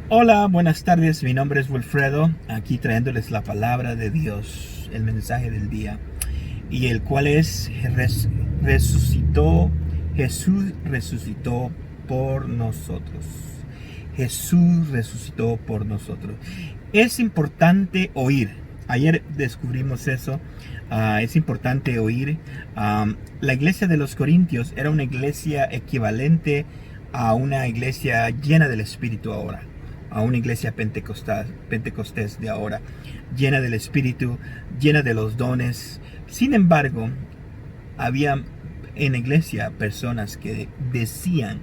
Hola, buenas tardes, mi nombre es Wilfredo, aquí trayéndoles la palabra de Dios, el mensaje del día, y el cual es resucitó, Jesús resucitó por nosotros. Jesús resucitó por nosotros. Es importante oír. Ayer descubrimos eso. Es importante oír. La iglesia de los Corintios era una iglesia equivalente a una iglesia llena del Espíritu ahora, a una iglesia pentecostés de ahora, llena del Espíritu, llena de los dones. Sin embargo, había en la iglesia personas que decían,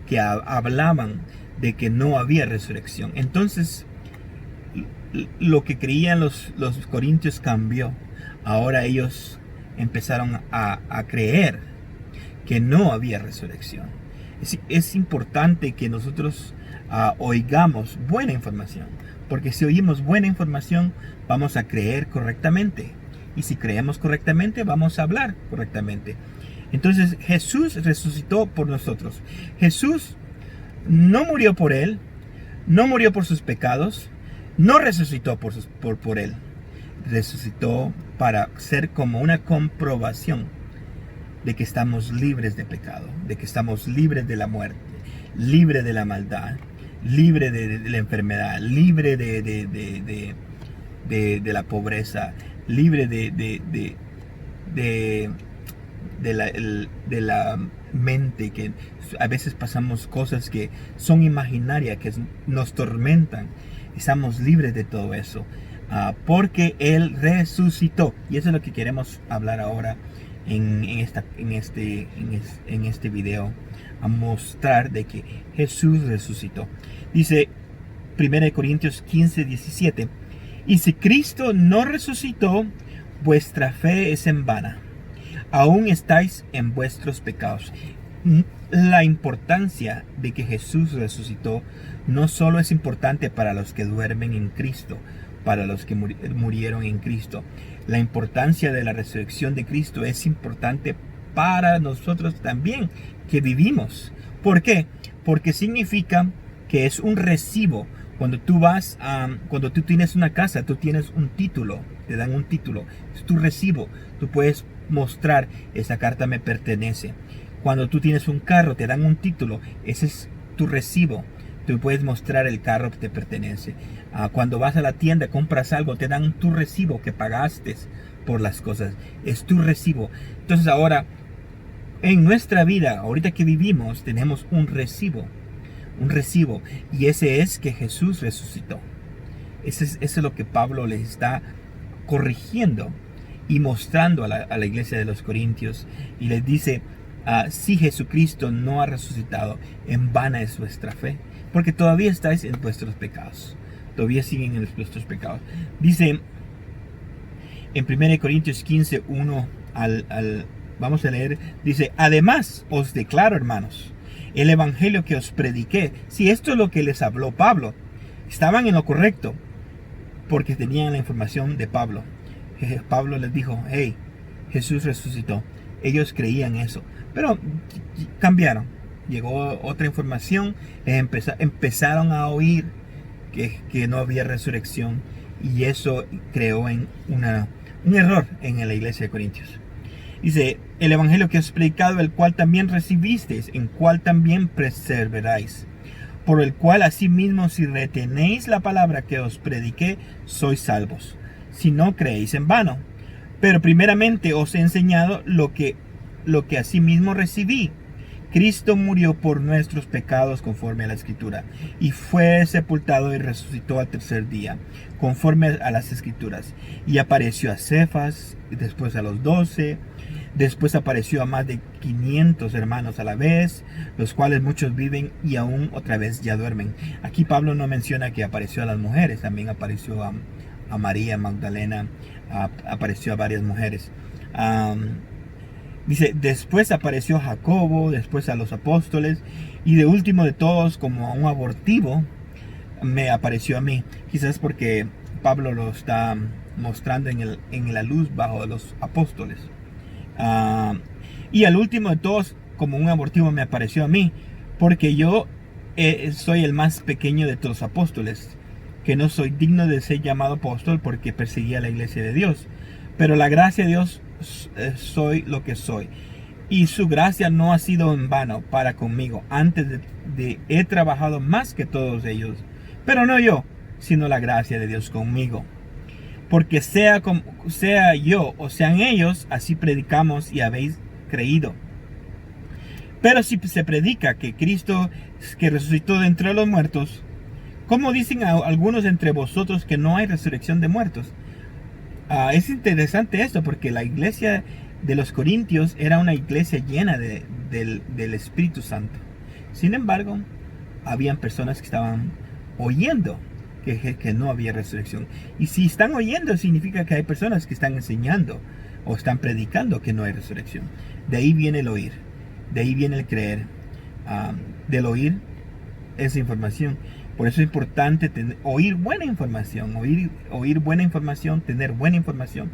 que hablaban de que no había resurrección. Entonces, lo que creían los corintios cambió. Ahora ellos empezaron a creer que no había resurrección. Es importante que nosotros oigamos buena información, porque si oímos buena información vamos a creer correctamente, y si creemos correctamente vamos a hablar correctamente. Entonces Jesús resucitó por nosotros. Jesús no murió por él, no murió por sus pecados, no resucitó por él. Resucitó para ser como una comprobación de que estamos libres de pecado, de que estamos libres de la muerte, libre de la maldad, libre de la enfermedad, libre de la pobreza, libre de la mente, que a veces pasamos cosas que son imaginarias, que nos tormentan. Estamos libres de todo eso, porque Él resucitó. Y eso es lo que queremos hablar ahora en este video, a mostrar de que Jesús resucitó. Dice 1 Corintios 15:17: y si Cristo no resucitó, vuestra fe es en vana, aún estáis en vuestros pecados. La importancia de que Jesús resucitó no solo es importante para los que duermen en Cristo, para los que murieron en Cristo. La importancia de la resurrección de Cristo es importante para nosotros también, que vivimos. ¿Por qué? Porque significa que es un recibo. Cuando cuando tú tienes una casa, tú tienes un título, te dan un título, es tu recibo. Tú puedes mostrar: esa carta me pertenece. Cuando tú tienes un carro, te dan un título, ese es tu recibo. Tú puedes mostrar el carro que te pertenece. Cuando vas a la tienda, compras algo, te dan tu recibo que pagaste por las cosas. Es tu recibo. Entonces ahora, en nuestra vida, ahorita que vivimos, tenemos un recibo. Un recibo. Y ese es que Jesús resucitó. Eso es lo que Pablo les está corrigiendo y mostrando a la iglesia de los Corintios. Y les dice: si Jesucristo no ha resucitado, en vana es vuestra fe, porque todavía estáis en vuestros pecados. Todavía siguen en vuestros pecados. Dice en 1 Corintios 15:1 vamos a leer. Dice: además os declaro, hermanos, el evangelio que os prediqué. Si esto es lo que les habló Pablo, estaban en lo correcto, porque tenían la información de Pablo. Pablo les dijo: hey, Jesús resucitó. Ellos creían eso, pero cambiaron. Llegó otra información, empezaron a oír que no había resurrección, y eso creó en un error en la iglesia de Corintios. Dice: el evangelio que os he predicado, el cual también recibisteis, en cual también perseveráis, por el cual asimismo, si retenéis la palabra que os prediqué, sois salvos, si no creéis en vano. Pero primeramente os he enseñado lo que asimismo recibí: Cristo murió por nuestros pecados conforme a la Escritura, y fue sepultado y resucitó al tercer día, conforme a las Escrituras. Y apareció a Cefas, y después a los 12, después apareció a más de 500 hermanos a la vez, los cuales muchos viven y aún otra vez ya duermen. Aquí Pablo no menciona que apareció a las mujeres, también apareció a María Magdalena, apareció a varias mujeres. Dice: después apareció a Jacobo, después a los apóstoles, y de último de todos, como a un abortivo, me apareció a mí. Quizás porque Pablo lo está mostrando en la luz bajo los apóstoles. Y al último de todos, como un abortivo, me apareció a mí, porque yo soy el más pequeño de todos los apóstoles, que no soy digno de ser llamado apóstol porque perseguía la iglesia de Dios. Pero la gracia de Dios, soy lo que soy. Y su gracia no ha sido en vano para conmigo. Antes he trabajado más que todos ellos. Pero no yo, sino la gracia de Dios conmigo. Porque sea yo o sean ellos, así predicamos y habéis creído. Pero si se predica que Cristo que resucitó de entre los muertos, ¿cómo dicen algunos entre vosotros que no hay resurrección de muertos? Es interesante esto porque la iglesia de los Corintios era una iglesia llena del Espíritu Santo. Sin embargo, habían personas que estaban oyendo que no había resurrección. Y si están oyendo, significa que hay personas que están enseñando o están predicando que no hay resurrección. De ahí viene el oír, de ahí viene el creer. Del oír esa información. Por eso es importante oír buena información, oír buena información, tener buena información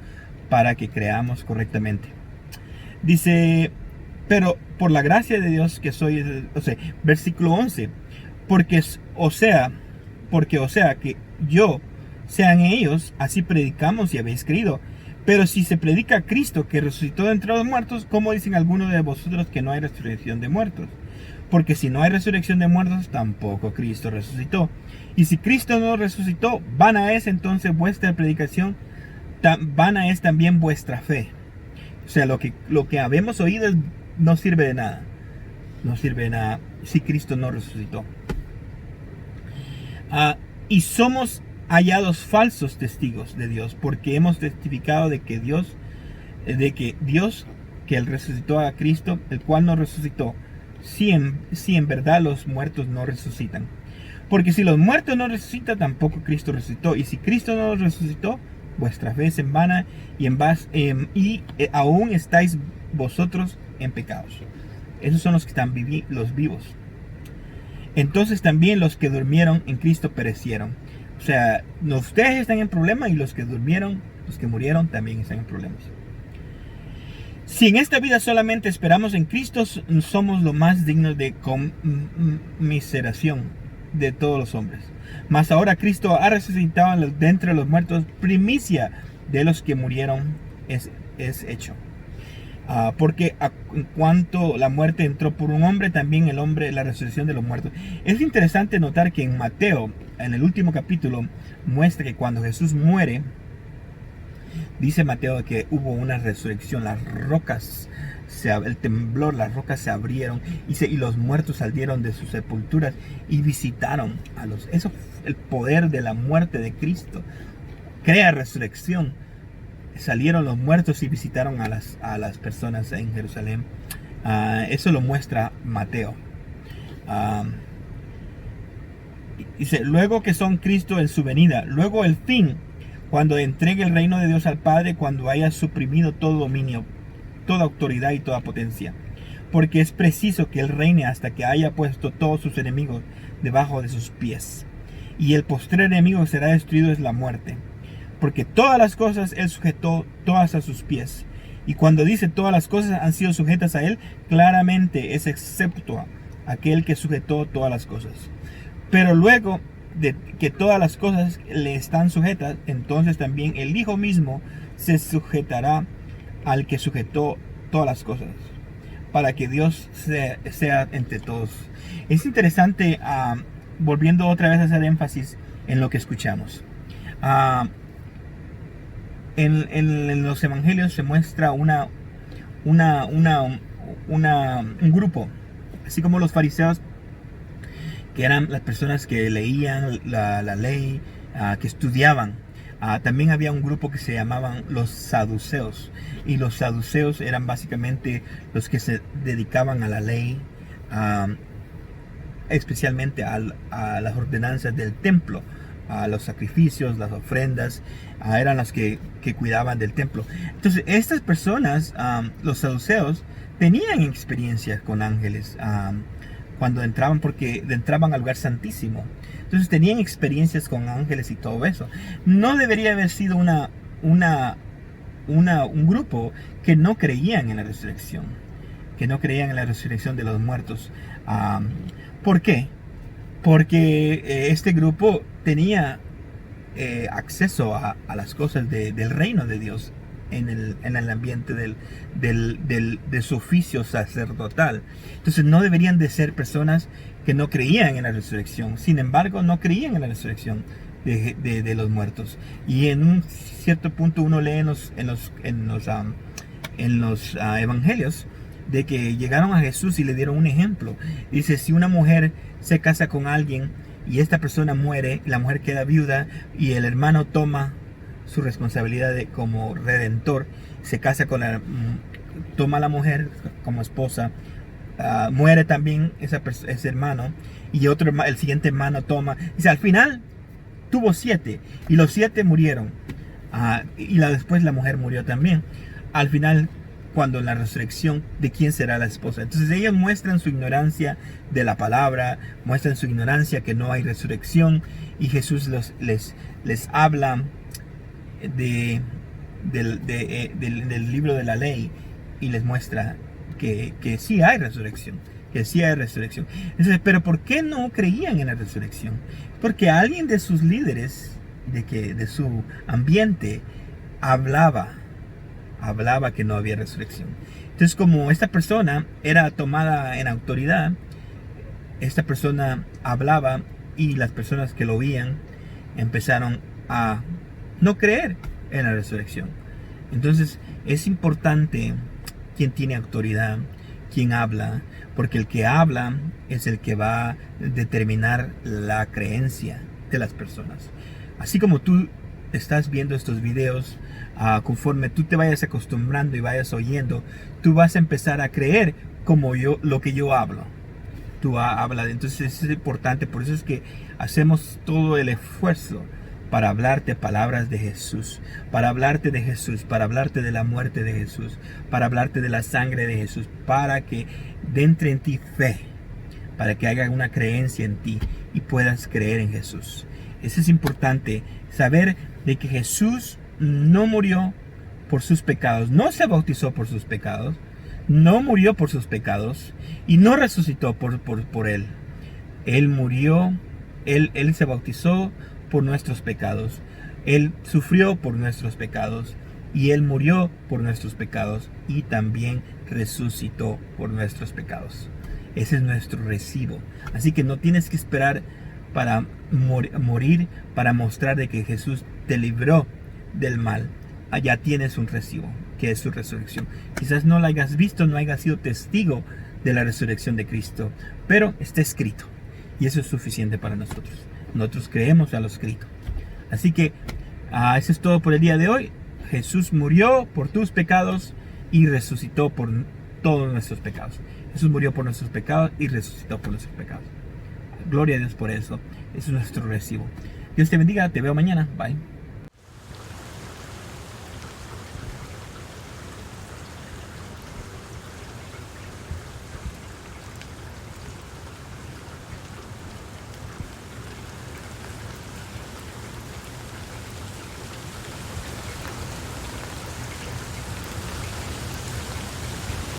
para que creamos correctamente. Dice, pero por la gracia de Dios que soy, versículo 11, porque o sea, que yo, sean ellos, así predicamos y habéis creído. Pero si se predica a Cristo que resucitó de entre los muertos, ¿cómo dicen algunos de vosotros que no hay resurrección de muertos? Porque si no hay resurrección de muertos, tampoco Cristo resucitó. Y si Cristo no resucitó, vana es entonces vuestra predicación, vana es también vuestra fe. O sea, lo que habemos oído no sirve de nada. No sirve de nada si Cristo no resucitó. Y somos hallados falsos testigos de Dios, porque hemos testificado de que Dios, que Él resucitó a Cristo, el cual no resucitó, si en verdad los muertos no resucitan. Porque si los muertos no resucitan, tampoco Cristo resucitó. Y si Cristo no resucitó, vuestra fe es en vana y aún estáis vosotros en pecados. Esos son los que están los vivos. Entonces también los que durmieron en Cristo perecieron. O sea, ustedes están en problemas y los que durmieron, los que murieron también están en problemas. Si en esta vida solamente esperamos en Cristo, somos lo más dignos de conmiseración de todos los hombres. Mas ahora Cristo ha resucitado de entre los muertos, primicia de los que murieron es hecho. Porque en cuanto la muerte entró por un hombre, también el hombre, la resurrección de los muertos. Es interesante notar que en Mateo, en el último capítulo, muestra que cuando Jesús muere, dice Mateo que hubo una resurrección, las rocas, el temblor, las rocas se abrieron y los muertos salieron de sus sepulturas y visitaron a los. Eso, el poder de la muerte de Cristo crea resurrección. Salieron los muertos y visitaron a las personas en Jerusalén. Eso lo muestra Mateo. Dice, luego que son Cristo en su venida, luego el fin, cuando entregue el reino de Dios al Padre, cuando haya suprimido todo dominio, toda autoridad y toda potencia. Porque es preciso que Él reine hasta que haya puesto todos sus enemigos debajo de sus pies. Y el postrer enemigo será destruido es la muerte. Porque todas las cosas Él sujetó todas a sus pies. Y cuando dice todas las cosas han sido sujetas a Él, claramente es excepto aquel que sujetó todas las cosas. Pero luego de que todas las cosas le están sujetas, entonces también el Hijo mismo se sujetará al que sujetó todas las cosas, para que Dios sea entre todos. Es interesante, volviendo otra vez a hacer énfasis en lo que escuchamos. En los evangelios se muestra un grupo, así como los fariseos, que eran las personas que leían la ley, que estudiaban. También había un grupo que se llamaban los saduceos, y los saduceos eran básicamente los que se dedicaban a la ley, especialmente a las ordenanzas del templo, a los sacrificios, las ofrendas, eran las que cuidaban del templo. Entonces estas personas, los saduceos, tenían experiencias con ángeles cuando entraban, porque entraban al lugar santísimo. Entonces tenían experiencias con ángeles y todo eso. No debería haber sido un grupo que no creían en la resurrección, de los muertos. ¿Por qué? porque este grupo tenía acceso a las cosas del reino de Dios en el ambiente de su oficio sacerdotal. Entonces no deberían de ser personas que no creían en la resurrección. Sin embargo, no creían en la resurrección de los muertos. Y en un cierto punto uno lee en los evangelios de que llegaron a Jesús y le dieron un ejemplo. Dice, si una mujer se casa con alguien y esta persona muere, la mujer queda viuda y el hermano toma su responsabilidad como redentor, se casa toma a la mujer como esposa, muere también ese hermano y el siguiente hermano toma. Dice, al final tuvo 7 y los 7 murieron, y después la mujer murió también. Al final, cuando la resurrección, ¿de quién será la esposa? Entonces ellos muestran su ignorancia de la palabra, muestran su ignorancia que no hay resurrección, y Jesús les habla del libro de la ley y les muestra que sí hay resurrección, que sí hay resurrección. Entonces, pero ¿por qué no creían en la resurrección? Porque alguien de sus líderes, de su ambiente, hablaba que no había resurrección. Entonces, como esta persona era tomada en autoridad, esta persona hablaba y las personas que lo oían empezaron a no creer en la resurrección. Entonces, es importante quién tiene autoridad, quién habla, porque el que habla es el que va a determinar la creencia de las personas. Así como tú estás viendo estos videos, conforme tú te vayas acostumbrando y vayas oyendo, tú vas a empezar a creer como lo que yo hablo. Tú hablas, entonces es importante, por eso es que hacemos todo el esfuerzo para hablarte palabras de Jesús, para hablarte de Jesús, para hablarte de la muerte de Jesús, para hablarte de la sangre de Jesús, para que entre en ti fe, para que haga una creencia en ti y puedas creer en Jesús. Eso es importante, saber de que Jesús no murió por sus pecados, no se bautizó por sus pecados, no murió por sus pecados y no resucitó por él. Él murió, él se bautizó por nuestros pecados, él sufrió por nuestros pecados y él murió por nuestros pecados y también resucitó por nuestros pecados. Ese es nuestro recibo. Así que no tienes que esperar para morir para mostrar de que Jesús te libró del mal. Allá tienes un recibo, que es su resurrección. Quizás no la hayas visto, no hayas sido testigo de la resurrección de Cristo, pero está escrito y eso es suficiente para nosotros. Nosotros creemos a lo escrito. Así que eso es todo por el día de hoy. Jesús murió por tus pecados y resucitó por todos nuestros pecados. Jesús murió por nuestros pecados y resucitó por nuestros pecados. Gloria a Dios por eso. Eso es nuestro recibo. Dios te bendiga. Te veo mañana. Bye.